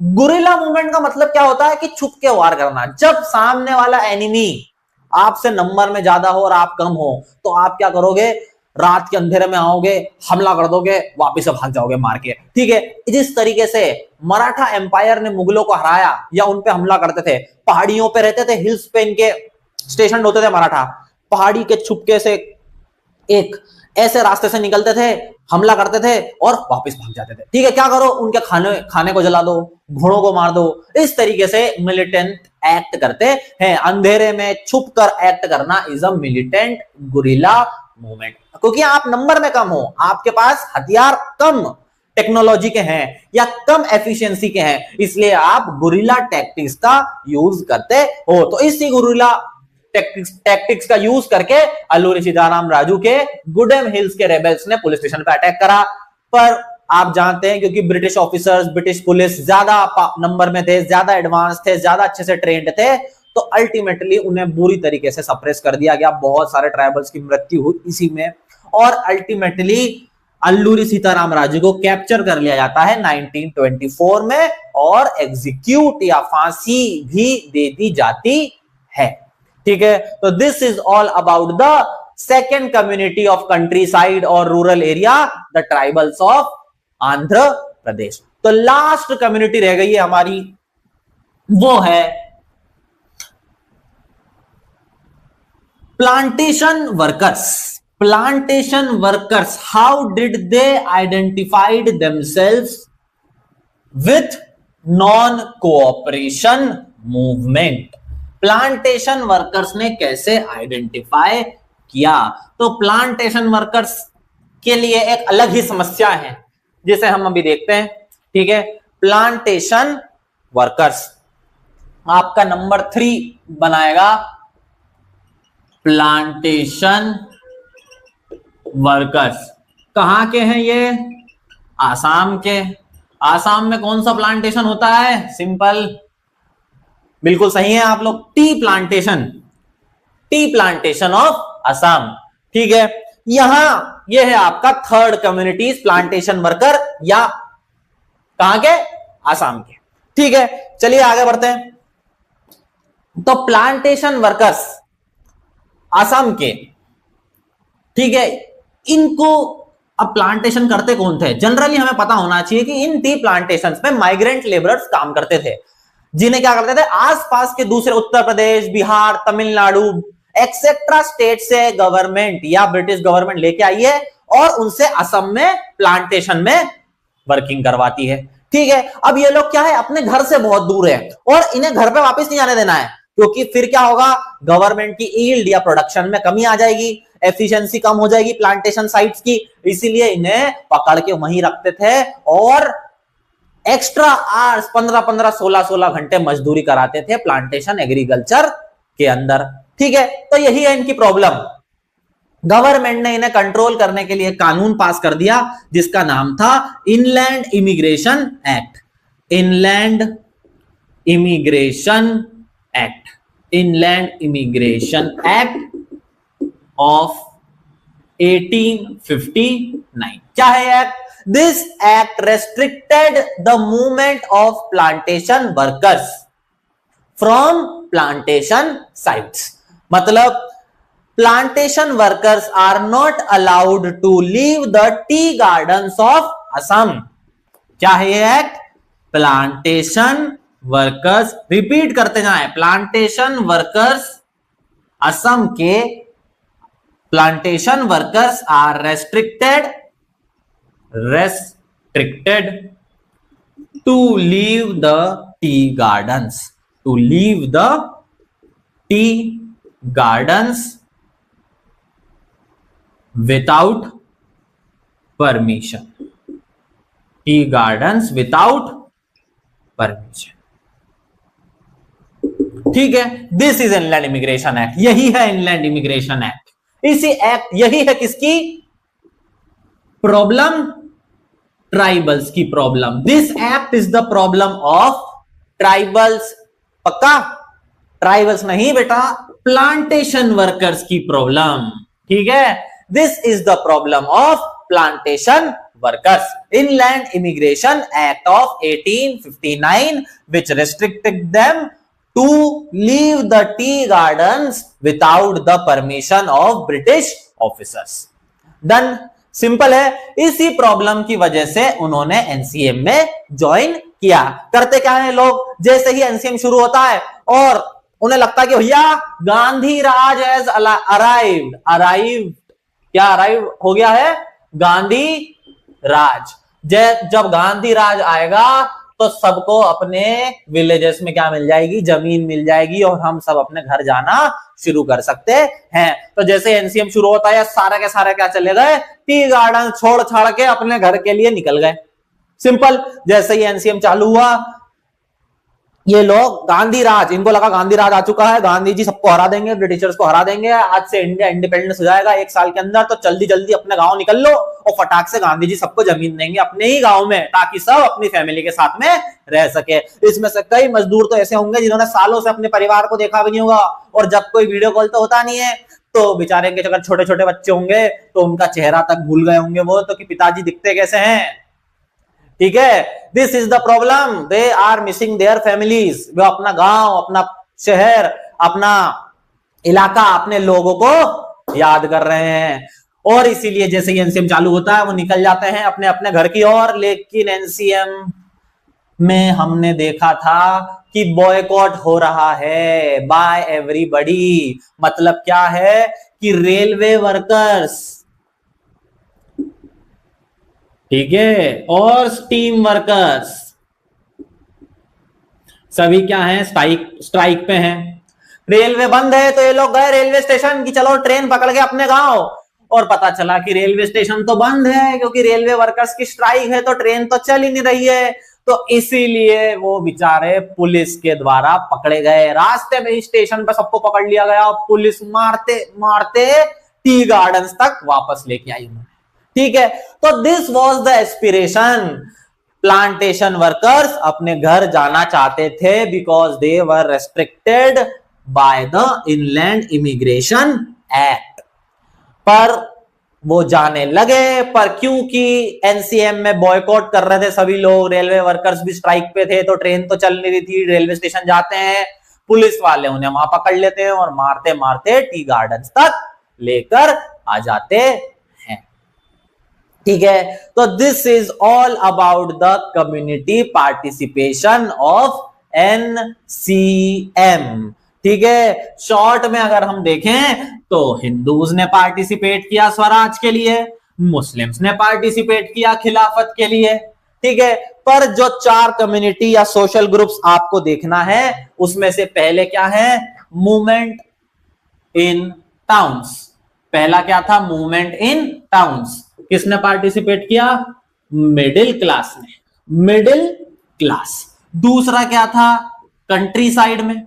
गुरिल्ला मूवमेंट का मतलब क्या होता है कि छुप के वार करना। जब सामने वाला एनिमी आपसे नंबर में ज्यादा हो और आप कम हो तो आप क्या करोगे, रात के अंधेरे में आओगे, हमला कर दोगे, वापिस भाग जाओगे मार के, ठीक है। जिस तरीके से मराठा एम्पायर ने मुगलों को हराया या उन पे हमला करते थे, पहाड़ियों पे रहते थे, हिल्स पे इनके स्टेशन होते थे मराठा, पहाड़ी के छुपके से एक ऐसे रास्ते से निकलते थे, हमला करते थे और वापस भाग जाते थे, ठीक है। क्या करो, उनके खाने को जला दो, घोड़ों को मार दो। इस तरीके से मिलिटेंट एक्ट करते हैं, अंधेरे में छुप कर एक्ट करना is a militant guerrilla movement. क्योंकि आप नंबर में कम हो, आपके पास हथियार कम टेक्नोलॉजी के हैं या कम एफिशिएंसी के हैं, इसलिए आप गुरिल्ला टैक्टिक्स का यूज करते हो। तो इसी गुरिल्ला टैक्टिक्स का यूज करके अल्लूरी सीताराम राजू के गुडेम हिल्स के रेबल्स ने पुलिस स्टेशन पे अटैक करा। पर आप जानते हैं क्योंकि ब्रिटिश ऑफिसर्स, ब्रिटिश पुलिस ज्यादा नंबर में थे, ज्यादा एडवांस थे, ज्यादा अच्छे से ट्रेंड थे, तो अल्टीमेटली उन्हें बुरी तरीके से सप्रेस कर दिया गया। बहुत सारे ट्राइबल्स की मृत्यु हुई इसी में और अल्टीमेटली अल्लूरी सीताराम राजू को कैप्चर कर लिया जाता है 1924 में और एग्जीक्यूट या फांसी भी दे दी जाती है, ठीक है। तो this is all about the second community of countryside और rural area, the tribals of Andhra Pradesh. तो लास्ट कम्युनिटी रह गई है हमारी, वो है plantation workers. Plantation workers, how did they identified themselves with non cooperation movement. Plantation workers ने कैसे आइडेंटिफाई किया? तो प्लांटेशन वर्कर्स के लिए एक अलग ही समस्या है जिसे हम अभी देखते हैं, ठीक है। प्लांटेशन वर्कर्स आपका नंबर 3 बनाएगा, प्लांटेशन वर्कर्स कहां के हैं ये? आसाम के। आसाम में कौन सा प्लांटेशन होता है? सिंपल, बिल्कुल सही है आप लोग, tea plantation, tea plantation of Assam, ठीक है। यहां ये है आपका थर्ड कम्युनिटीज प्लांटेशन वर्कर, या कहां के? आसाम के, ठीक है। चलिए आगे बढ़ते हैं। तो प्लांटेशन वर्कर्स असम के, ठीक है, इनको अब प्लांटेशन करते कौन थे? जनरली हमें पता होना चाहिए कि इन टी प्लांटेशंस में माइग्रेंट लेबरर्स काम करते थे, जिन्हें क्या करते थे, आसपास के दूसरे उत्तर प्रदेश, बिहार, तमिलनाडु एक्सेट्रा स्टेट से गवर्नमेंट या ब्रिटिश गवर्नमेंट लेके आई है और उनसे असम में प्लांटेशन में वर्किंग करवाती है, ठीक है। अब ये लोग क्या है, अपने घर से बहुत दूर है और इन्हें घर पे वापस नहीं आने देना है, क्योंकि फिर क्या होगा, गवर्नमेंट की यील्ड या प्रोडक्शन में कमी आ जाएगी, एफिशिएंसी कम हो जाएगी प्लांटेशन साइट्स की, इसीलिए इन्हें पकड़ के वहीं रखते थे और एक्स्ट्रा आवर्स 15-15, 16-16 घंटे मजदूरी कराते थे प्लांटेशन एग्रीकल्चर के अंदर। ठीक है, तो यही है इनकी प्रॉब्लम। गवर्नमेंट ने इन्हें कंट्रोल करने के लिए कानून पास कर दिया जिसका नाम था inland immigration act. Inland immigration act, inland immigration act of 1859। क्या है act? This act restricted the movement of plantation workers from plantation sites. मतलब plantation workers are not allowed to leave the tea gardens of Assam. क्या है ये act? Plantation workers, repeat करते जाएं, plantation workers, Assam के plantation workers are restricted to leave the tea gardens, to leave the tea gardens without permission, tea gardens without permission. ठीक है, this is inland immigration act, यही है inland immigration act. इसी act, यही है किसकी problem? Tribals की problem. This act is the problem of tribals. पक्का? ट्राइबल्स नहीं बेटा, प्लांटेशन वर्कर्स की प्रॉब्लम। ठीक है, this is the problem of plantation workers. Inland immigration act of 1859 which restricted them to leave the tea gardens without the permission of British officers. Done. Simple है, इसी problem की वजह से उन्होंने NCM में ज्वाइन किया। करते क्या है लोग, जैसे ही एनसीएम शुरू होता है और उन्हें लगता है कि भैया गांधी राज हैज अराइव्ड, क्या अराइव हो गया है? गांधी राज। जब गांधी राज आएगा तो सबको अपने विलेजेस में क्या मिल जाएगी? जमीन मिल जाएगी और हम सब अपने घर जाना शुरू कर सकते हैं। तो जैसे एनसीएम शुरू होता है, सारे के सारे क्या चले गए? टी गार्डन छोड़ छाड़ के अपने घर के लिए निकल गए। सिंपल। जैसे ही एनसीएम चालू हुआ, ये लोग गांधी राज, इनको लगा गांधी राज आ चुका है, गांधी जी सबको हरा देंगे, ब्रिटिशर्स को हरा देंगे, आज से इंडिया इंडिपेंडेंस हो जाएगा 1 साल के अंदर, तो जल्दी जल्दी अपने गांव निकल लो और फटाक से गांधी जी सबको जमीन देंगे अपने ही गांव में, ताकि सब अपनी फैमिली के साथ में रह सके। इसमें से कई मजदूर तो ऐसे होंगे जिन्होंने सालों से अपने परिवार को देखा भी नहीं होगा, और जब कोई वीडियो कॉल तो होता नहीं है, तो बेचारे के अगर छोटे छोटे बच्चे होंगे तो उनका चेहरा तक भूल गए होंगे वो, तो कि पिताजी दिखते कैसे हैं। ठीक है, this is the problem, they are missing their families. वो अपना गांव, अपना शहर, अपना इलाका, अपने लोगों को याद कर रहे हैं, और इसीलिए जैसे ही एनसीएम चालू होता है वो निकल जाते हैं अपने अपने घर की ओर। लेकिन एनसीएम में हमने देखा था कि बॉयकॉट हो रहा है बाय एवरीबॉडी। मतलब क्या है कि रेलवे वर्कर्स, ठीक है, और स्टीम वर्कर्स सभी क्या हैं? स्ट्राइक पे हैं। रेलवे बंद है तो ये लोग गए रेलवे स्टेशन की चलो ट्रेन पकड़ के अपने गांव, और पता चला कि रेलवे स्टेशन तो बंद है क्योंकि रेलवे वर्कर्स की स्ट्राइक है, तो ट्रेन तो चल ही नहीं रही है। तो इसीलिए वो बेचारे पुलिस के द्वारा पकड़े गए। रास्ते में स्टेशन पर सबको पकड़ लिया गया, पुलिस मारते मारते टी गार्डन्स तक वापस लेके आई उन्होंने। ठीक है, तो this was the aspiration. Plantation workers अपने घर जाना चाहते थे because they were restricted by the inland immigration act. पर वो जाने लगे, पर क्योंकि एनसीएम में बॉयकॉट कर रहे थे सभी लोग, रेलवे वर्कर्स भी स्ट्राइक पे थे, तो ट्रेन तो चल नहीं रही थी। रेलवे स्टेशन जाते हैं, पुलिस वाले उन्हें वहां पकड़ लेते हैं और मारते मारते टी गार्डन्स तक लेकर आ जाते हैं। ठीक है, तो this is all about the community participation of NCM. ठीक है, शॉर्ट में अगर हम देखें तो हिंदूज ने पार्टिसिपेट किया स्वराज के लिए, मुस्लिम्स ने पार्टिसिपेट किया खिलाफत के लिए। ठीक है, पर जो 4 कम्युनिटी या सोशल ग्रुप्स आपको देखना है उसमें से पहले क्या है? Movement in towns. पहला क्या था? Movement in towns. किसने पार्टिसिपेट किया? मिडिल क्लास ने। Middle class. दूसरा क्या था, कंट्री साइड में,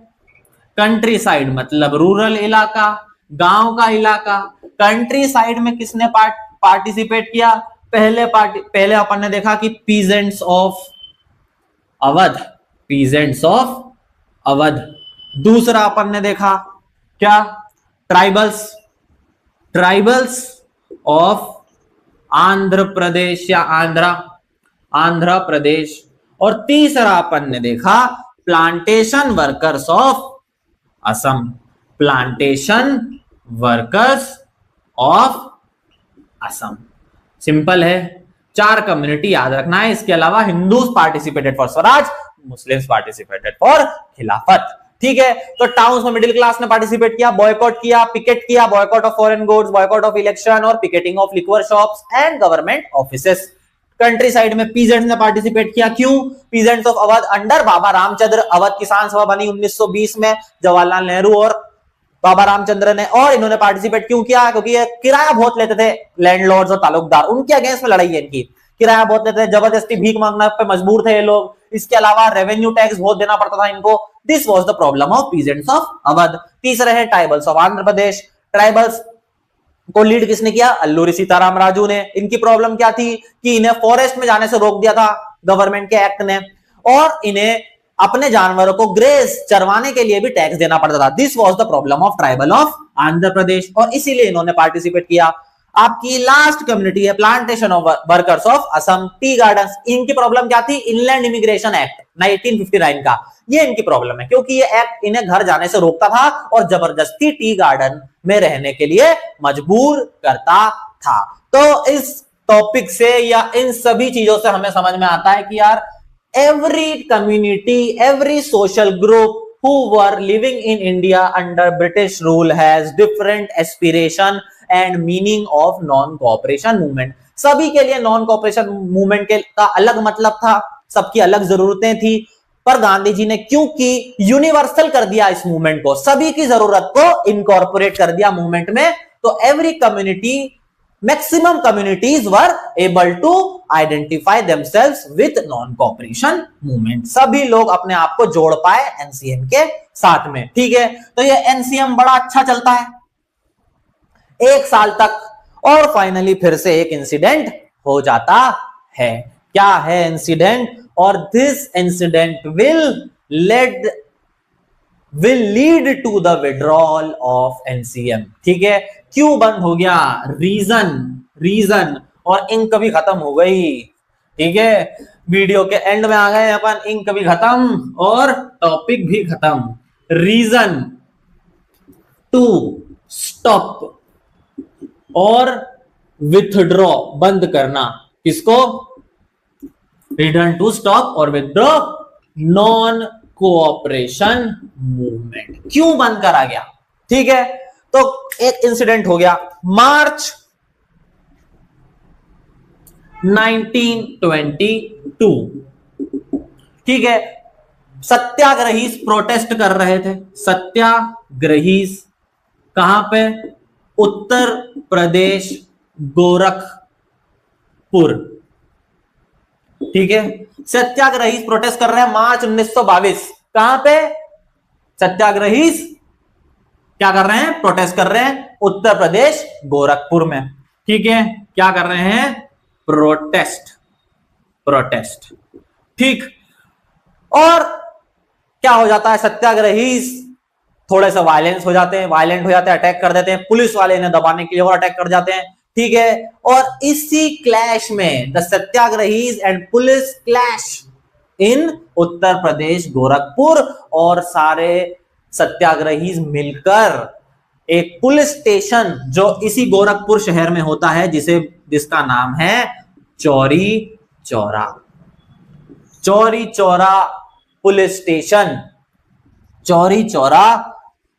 कंट्री साइड मतलब रूरल इलाका, गांव का इलाका। कंट्री साइड में किसने पार्टिसिपेट किया, पहले अपन ने देखा कि peasants of Awadh, peasants of Awadh. दूसरा अपन ने देखा क्या, ट्राइबल्स, ट्राइबल्स ऑफ आंध्र प्रदेश या आंध्र प्रदेश। और तीसरा अपन ने देखा plantation workers of Assam, plantation workers of Assam. Simple है, 4 कम्युनिटी याद रखना है। इसके अलावा Hindus participated for Swaraj, Muslims participated for खिलाफत। ठीक है, तो टाउन्स में मिडिल क्लास ने पार्टिसिपेट किया, बॉयकॉट किया, पिकेट किया, boycott of foreign goods, boycott of election और picketing of liquor shops and government offices. Country side में पीजेंट्स ने पार्टिसिपेट किया, क्यों, पीजेंट्स ऑफ अवध अंडर बाबा रामचंद्र, अवध किसान सभा बनी 1920 में जवाहरलाल नेहरू और बाबा रामचंद्र ने। और इन्होंने पार्टिसिपेट क्यों किया, क्योंकि ये किराया बहुत लेते थे, लैंडलॉर्ड्स और तालुकदार, उनके अगेंस्ट में लड़ाई है इनकी, किराया बहुत लेते थे, जबरदस्ती भीख मांगने पे मजबूर थे ये लोग। इसके अलावा रेवेन्यू टैक्स बहुत देना पड़ता था इनको। This was the problem of peasants of Awadh. तीसरे है tribals of Andhra Pradesh. Tribals को लीड किसने किया, अल्लूरी सीताराम राजू ने। इनकी प्रॉब्लम क्या थी कि इन्हें फॉरेस्ट में जाने से रोक दिया था गवर्नमेंट के एक्ट ने, और इन्हें अपने जानवरों को ग्रेस चरवाने के लिए भी टैक्स देना पड़ता था। This was the problem of tribal of Andhra Pradesh, और इसीलिए इन्होंने पार्टिसिपेट किया। आपकी लास्ट कम्युनिटी है plantation of workers of Assam, tea gardens. इनकी प्रॉब्लम क्या थी, इनलैंड इमिग्रेशन एक्ट 1959 का, ये इनकी प्रॉब्लम है, क्योंकि ये एक्ट इन्हें घर जाने से रोकता था और जबरदस्ती टी गार्डन में रहने के लिए मजबूर करता था। तो इस टॉपिक से या इन सभी चीजों से हमें समझ में आता है कि यार every community, every social group who were living in India under British rule has different aspiration and meaning of non-cooperation movement. सभी के लिए नॉन कॉपरेशन मूवमेंट का अलग मतलब था, सबकी अलग जरूरतें थी, पर गांधी जी ने क्योंकि यूनिवर्सल कर दिया इस मूवमेंट को, सभी की जरूरत को इनकॉर्पोरेट कर दिया मूवमेंट में, तो every community, maximum communities were able to identify themselves with non-cooperation movement. सभी लोग अपने आप को जोड़ पाए एनसीएम के साथ में। ठीक है, तो ये एनसीएम बड़ा अच्छा चलता है 1 साल तक, और फाइनली फिर से एक इंसिडेंट हो जाता है। क्या है इंसिडेंट, और this incident will lead to the withdrawal of NCM. ठीक है, क्यों बंद हो गया, रीजन, और इंक भी खत्म हो गई। ठीक है, वीडियो के एंड में आ गए अपन, इंक भी खत्म और टॉपिक भी खत्म। रीजन टू स्टॉप और विथड्रॉ, बंद करना, किसको, रीजन टू स्टॉप और विथड्रॉ नॉन कोऑपरेशन मूवमेंट, क्यों बंद करा गया। ठीक है, तो एक इंसिडेंट हो गया मार्च 1922। ठीक है, सत्याग्रही प्रोटेस्ट कर रहे थे, सत्याग्रही कहां पे, उत्तर प्रदेश गोरखपुर। ठीक है, सत्याग्रही प्रोटेस्ट कर रहे हैं मार्च 1922, कहां पे, सत्याग्रही क्या कर रहे हैं, प्रोटेस्ट कर रहे हैं उत्तर प्रदेश गोरखपुर में। ठीक है, क्या कर रहे हैं, प्रोटेस्ट। ठीक, और क्या हो जाता है, सत्याग्रही थोड़े से वायलेंट हो जाते हैं, अटैक कर देते हैं, पुलिस वाले इन्हें दबाने के लिए और अटैक कर जाते हैं। ठीक है, और इसी क्लैश में the satyagrahi and police clash in Uttar Pradesh Gorakhpur, और सारे सत्याग्रही मिलकर एक पुलिस स्टेशन जो इसी गोरखपुर शहर में होता है, जिसका नाम है Chauri Chaura police station, Chauri Chaura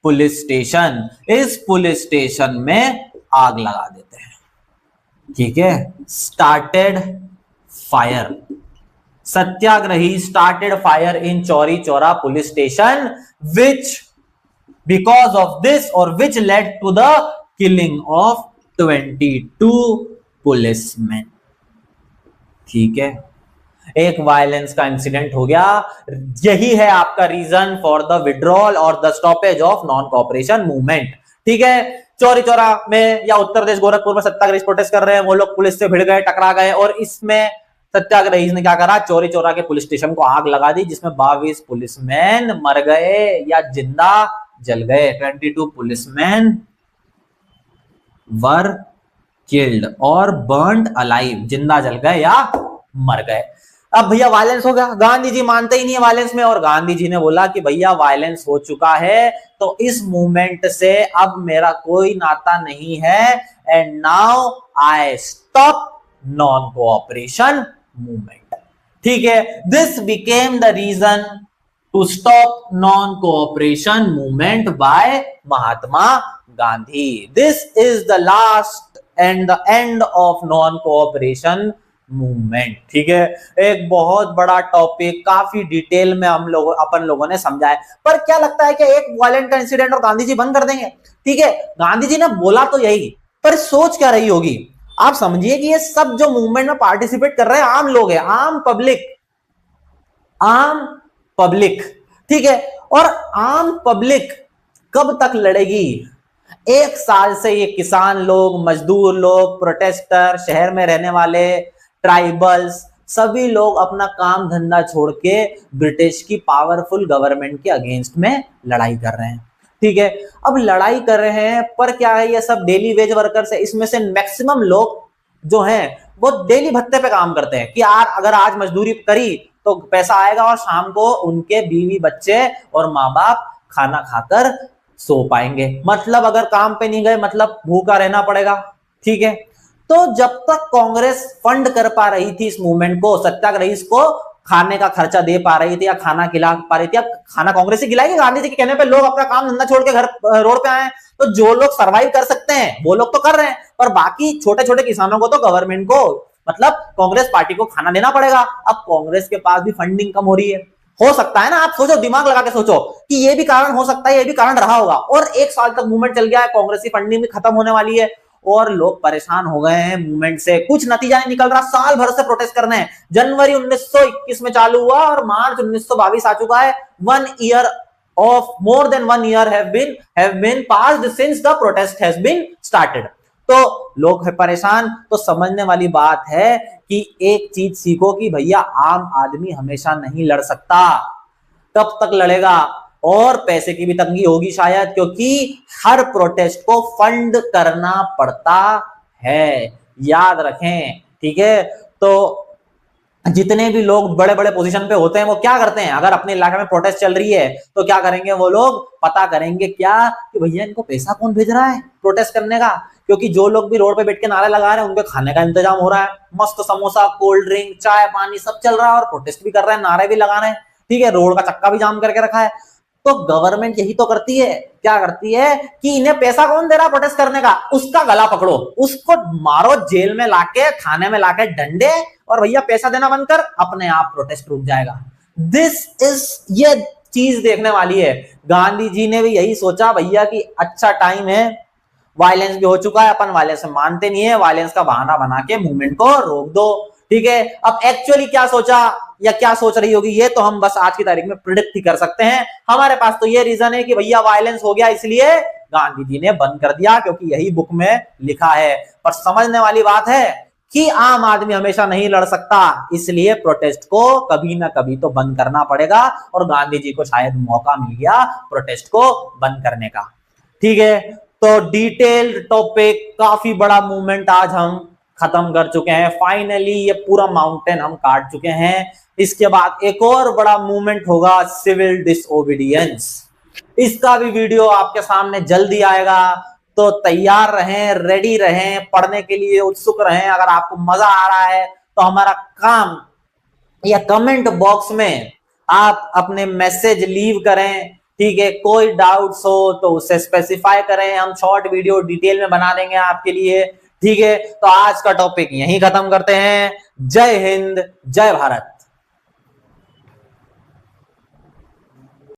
police station, इस पुलिस स्टेशन में आग लगा देते हैं। ठीक है, started fire, satyagrahi started fire in Chauri Chaura police station, which because of this or which led to the killing of 22 policemen. ठीक है, एक वायलेंस का इंसिडेंट हो गया। यही है आपका रीजन फॉर द विड्रॉल और the stoppage of non cooperation movement. ठीक है, चौरी चौरा में या उत्तर प्रदेश गोरखपुर में सत्याग्रही प्रोटेस्ट कर रहे हैं, वो लोग पुलिस से भिड़ गए, टकरा गए, और इसमें सत्याग्रही ने क्या करा, चौरी चौरा के पुलिस स्टेशन को आग लगा दी, जिसमें 22 पुलिसमैन मर गए या जिंदा जल गए। 22 पुलिसमैन वर किल्ड और बर्न्ड अलाइव, जिंदा जल गए या मर गए। अब भैया वायलेंस हो गया, गांधी जी मानते ही नहीं है वायलेंस में, और गांधी जी ने बोला कि भैया वायलेंस हो चुका है तो इस मूवमेंट से अब मेरा कोई नाता नहीं है, and now I stop non cooperation movement. ठीक है, this became the reason to stop non cooperation movement by Mahatma Gandhi. This is the last end the end of non cooperation movement. ठीक है, एक बहुत बड़ा टॉपिक, काफी डिटेल में अपन लोगों ने समझा है। पर क्या लगता है कि एक वायलेंट का इंसिडेंट और गांधी जी बंद कर देंगे? ठीक है, गांधी जी ने बोला तो यही, पर सोच क्या रही होगी? आप समझिए कि ये सब जो मूवमेंट में पार्टिसिपेट कर रहे हैं आम लोग हैं, आम पब्लिक। ठीक है, और आम पब्लिक कब तक लड़ेगी? एक साल से ये किसान लोग, मजदूर लोग, प्रोटेस्टर, शहर में रहने वाले ट्राइबल्स, सभी लोग अपना काम धंधा छोड़ के ब्रिटिश की पावरफुल गवर्नमेंट के अगेंस्ट में लड़ाई कर रहे हैं। ठीक है, अब लड़ाई कर रहे हैं, पर क्या है, ये सब डेली वेज वर्कर्स है। इसमें से मैक्सिमम लोग जो हैं वो डेली भत्ते पे काम करते हैं कि अगर आज मजदूरी करी तो पैसा आएगा और शाम को उनके बीवी बच्चे और माँ बाप खाना खाकर सो पाएंगे। मतलब अगर काम पे नहीं गए मतलब भूखा रहना पड़ेगा। ठीक है, तो जब तक कांग्रेस फंड कर पा रही थी इस मूवमेंट को, सत्याग्रही को खाने का खर्चा दे पा रही थी या खाना खिला पा रही थी, अब खाना कांग्रेस ही खिलाएगी? गांधी जी के कहने पे लोग अपना काम धंधा छोड़ के घर रोड पे आए, तो जो लोग सरवाइव कर सकते हैं वो लोग तो कर रहे हैं, पर बाकी छोटे छोटे किसानों को तो गवर्नमेंट को, मतलब कांग्रेस पार्टी को खाना देना पड़ेगा। अब कांग्रेस के पास भी फंडिंग कम हो रही है। हो सकता है ना, आप सोचो, दिमाग लगा के सोचो कि ये भी कारण हो सकता है, ये भी कारण रहा होगा। और एक साल तक मूवमेंट चल गया है, कांग्रेस की फंडिंग भी खत्म होने वाली है और लोग परेशान हो गए हैं मूवमेंट से, कुछ नतीजा नहीं निकल रहा। साल भर से प्रोटेस्ट करने हैं, जनवरी 1921 में चालू हुआ और मार्च 1922 आ चुका है। 1 year of more than 1 year have been passed since the protest has been started। तो लोग है परेशान। तो समझने वाली बात है कि एक चीज सीखो कि भैया आम आदमी हमेशा नहीं लड़ सकता। कब तक लड़ेगा? और पैसे की भी तंगी होगी शायद, क्योंकि हर प्रोटेस्ट को फंड करना पड़ता है, याद रखें। ठीक है, तो जितने भी लोग बड़े बड़े पोजीशन पे होते हैं वो क्या करते हैं, अगर अपने इलाके में प्रोटेस्ट चल रही है तो क्या करेंगे, वो लोग पता करेंगे क्या कि भैया इनको पैसा कौन भेज रहा है प्रोटेस्ट करने का, क्योंकि जो लोग भी रोड पे बैठ के नारे लगा रहे हैं उनके खाने का इंतजाम हो रहा है, मस्त समोसा, कोल्ड ड्रिंक, चाय पानी सब चल रहा है और प्रोटेस्ट भी कर रहे हैं, नारे भी लगा रहे हैं। ठीक है, रोड का चक्का भी जाम करके रखा है। तो गवर्नमेंट यही तो करती है, क्या करती है कि इन्हें पैसा कौन दे रहा है प्रोटेस्ट करने का, उसका गला पकड़ो, उसको मारो जेल में लाके, थाने में लाके डंडे, और भैया पैसा देना बंद कर, अपने आप प्रोटेस्ट रुक जाएगा। ये चीज देखने वाली है। गांधी जी ने भी यही सोचा भैया कि अच्छा टाइम है, वायलेंस भी हो चुका है, अपन वायलेंस से मानते नहीं है, वायलेंस का बहाना बना के मूवमेंट को रोक दो। ठीक है, अब एक्चुअली क्या सोचा या क्या सोच रही होगी ये तो हम बस आज की तारीख में प्रिडिक्ट ही कर सकते हैं। हमारे पास तो ये रीजन है कि भैया वायलेंस हो गया इसलिए गांधी जी ने बंद कर दिया, क्योंकि यही बुक में लिखा है। पर समझने वाली बात है कि आम आदमी हमेशा नहीं लड़ सकता, इसलिए प्रोटेस्ट को कभी ना कभी तो बंद करना पड़ेगा, और गांधी जी को शायद मौका मिल गया प्रोटेस्ट को बंद करने का। ठीक है, तो डिटेल्ड टॉपिक, काफी बड़ा मूवमेंट आज हम खत्म कर चुके हैं। फाइनली ये पूरा माउंटेन हम काट चुके हैं। इसके बाद एक और बड़ा मूवमेंट होगा, सिविल डिसओबीडियंस। इसका भी वीडियो आपके सामने जल्दी आएगा, तो तैयार रहें, रेडी रहें, पढ़ने के लिए उत्सुक रहें। अगर आपको मजा आ रहा है तो हमारा काम या कमेंट बॉक्स में आप अपने मैसेज लीव करें। ठीक है, कोई डाउट्स हो तो उसे स्पेसिफाई करें, हम शॉर्ट वीडियो डिटेल में बना देंगे आपके लिए। ठीक है, तो आज का टॉपिक यहीं खत्म करते हैं। जय हिंद, जय भारत।